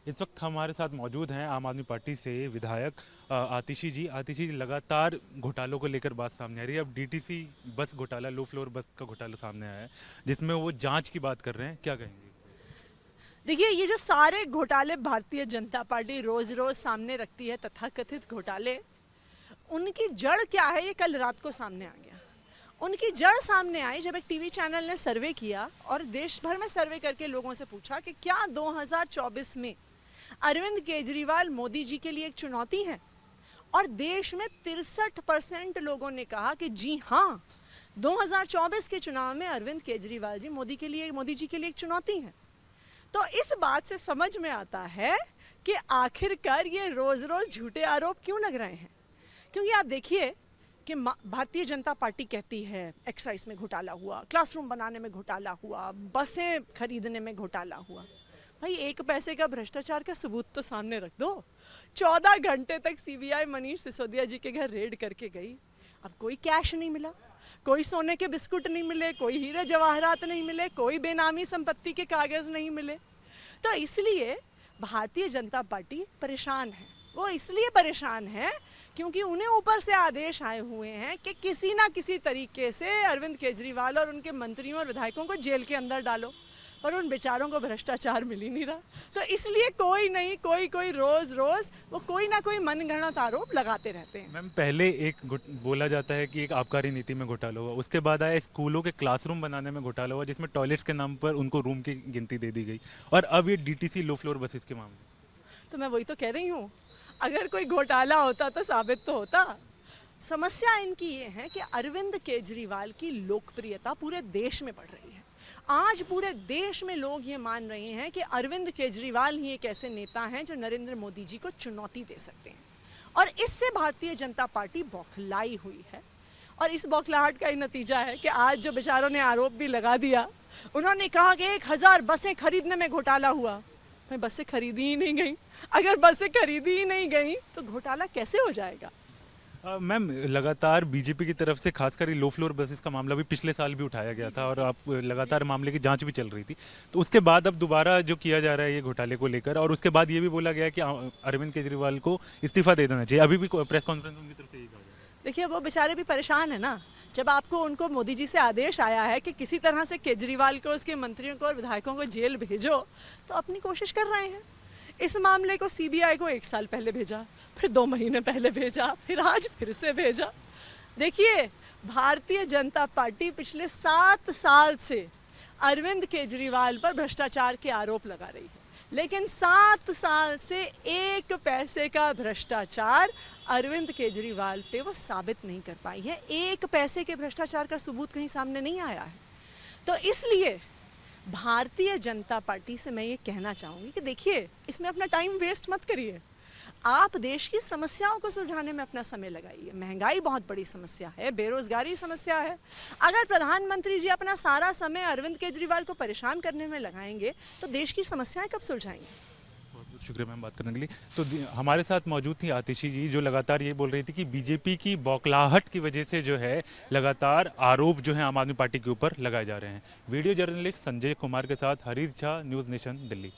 इस वक्त हमारे साथ मौजूद हैं आम आदमी पार्टी से विधायक आतिशी जी। आतिशी जी, लगातार घोटालों को लेकर बात सामने आ रही है। अब डीटीसी बस घोटाला, लो फ्लोर बस का घोटाला सामने आया है, जिसमें वो जांच की बात कर रहे हैं। क्या कहेंगे? देखिए, ये जो सारे घोटाले भारतीय जनता पार्टी रोज रोज सामने रखती है, तथाकथित घोटाले, उनकी जड़ क्या है ये कल रात को सामने आ गया। उनकी जड़ सामने आई जब एक टीवी चैनल ने सर्वे किया और देश भर में सर्वे करके लोगों से पूछा कि क्या 2024 में अरविंद केजरीवाल मोदी जी के लिए एक चुनौती है। और देश में 63% लोगों ने कहा कि जी हाँ, 2024 के चुनाव में अरविंद केजरीवाल जी मोदी जी के लिए एक चुनौती है। तो इस बात से समझ में आता है कि आखिरकार ये रोज रोज झूठे आरोप क्यों लग रहे हैं। क्योंकि आप देखिए कि भारतीय जनता पार्टी कहती है एक्साइज में घोटाला हुआ, क्लासरूम बनाने में घोटाला हुआ, बसें खरीदने में घोटाला हुआ। भाई, एक पैसे का भ्रष्टाचार का सबूत तो सामने रख दो। 14 घंटे तक सीबीआई मनीष सिसोदिया जी के घर रेड करके गई, अब कोई कैश नहीं मिला, कोई सोने के बिस्कुट नहीं मिले, कोई हीरे जवाहरात नहीं मिले, कोई बेनामी संपत्ति के कागज नहीं मिले। तो इसलिए भारतीय जनता पार्टी परेशान है। वो इसलिए परेशान है क्योंकि उन्हें ऊपर से आदेश आए हुए हैं कि किसी ना किसी तरीके से अरविंद केजरीवाल और उनके मंत्रियों और विधायकों को जेल के अंदर डालो, पर उन बेचारों को भ्रष्टाचार मिल ही नहीं रहा। तो इसलिए कोई नहीं कोई रोज रोज वो कोई ना कोई मनगढ़ंत आरोप लगाते रहते हैं। मैम, पहले बोला जाता है कि एक आबकारी नीति में घोटाला हुआ, उसके बाद आया स्कूलों के क्लासरूम बनाने में घोटाला हुआ, जिसमें टॉयलेट्स के नाम पर उनको रूम की गिनती दे दी गई, और अब ये डीटीसी लो फ्लोर बसेस के मामले। तो मैं वही तो कह रही हूँ, अगर कोई घोटाला होता तो साबित तो होता। समस्या इनकी ये है कि अरविंद केजरीवाल की लोकप्रियता पूरे देश में बढ़ रही है। आज पूरे देश में लोग ये मान रहे हैं कि अरविंद केजरीवाल ही एक ऐसे नेता हैं जो नरेंद्र मोदी जी को चुनौती दे सकते हैं, और इससे भारतीय जनता पार्टी बौखलाई हुई है। और इस बौखलाहट का ही नतीजा है कि आज जो बेचारों ने आरोप भी लगा दिया, उन्होंने कहा कि 1000 बसें खरीदने में घोटाला हुआ। भाई, बसें खरीदी ही नहीं गई। अगर बसें खरीदी ही नहीं गई तो घोटाला कैसे हो जाएगा। मैम, लगातार बीजेपी की तरफ से खासकर लो फ्लोर बसेस का मामला भी पिछले साल भी उठाया गया था, और आप लगातार मामले की जांच भी चल रही थी। तो उसके बाद अब दोबारा जो किया जा रहा है ये घोटाले को लेकर, और उसके बाद ये भी बोला गया कि अरविंद केजरीवाल को इस्तीफा दे देना चाहिए। अभी भी प्रेस कॉन्फ्रेंस उनकी तरफ से यही कहा जा रहा है। देखिए, वो बेचारे भी परेशान है ना। जब आपको उनको मोदी जी से आदेश आया है कि किसी तरह से केजरीवाल को, उसके मंत्रियों को और विधायकों को जेल भेजो, तो अपनी कोशिश कर रहे हैं। इस मामले को सीबीआई को 1 साल पहले भेजा, फिर 2 महीने पहले भेजा, फिर आज फिर से भेजा। देखिए, भारतीय जनता पार्टी पिछले 7 साल से अरविंद केजरीवाल पर भ्रष्टाचार के आरोप लगा रही है, लेकिन 7 साल से 1 पैसे का भ्रष्टाचार अरविंद केजरीवाल पे वो साबित नहीं कर पाई है। 1 पैसे के भ्रष्टाचार का सबूत कहीं सामने नहीं आया है। तो इसलिए भारतीय जनता पार्टी से मैं ये कहना चाहूँगी कि देखिए, इसमें अपना टाइम वेस्ट मत करिए। आप देश की समस्याओं को सुलझाने में अपना समय लगाइए। महंगाई बहुत बड़ी समस्या है, बेरोजगारी समस्या है। अगर प्रधानमंत्री जी अपना सारा समय अरविंद केजरीवाल को परेशान करने में लगाएंगे तो देश की समस्याएं कब सुलझाएंगे। बहुत बहुत शुक्रिया मैम बात करने के लिए। तो हमारे साथ मौजूद थी आतिशी जी, जो लगातार ये बोल रही थी कि बीजेपी की बौखलाहट की वजह से जो है लगातार आरोप जो है आम आदमी पार्टी के ऊपर लगाए जा रहे हैं। वीडियो जर्नलिस्ट संजय कुमार के साथ हरीश झा, न्यूज़ नेशन, दिल्ली।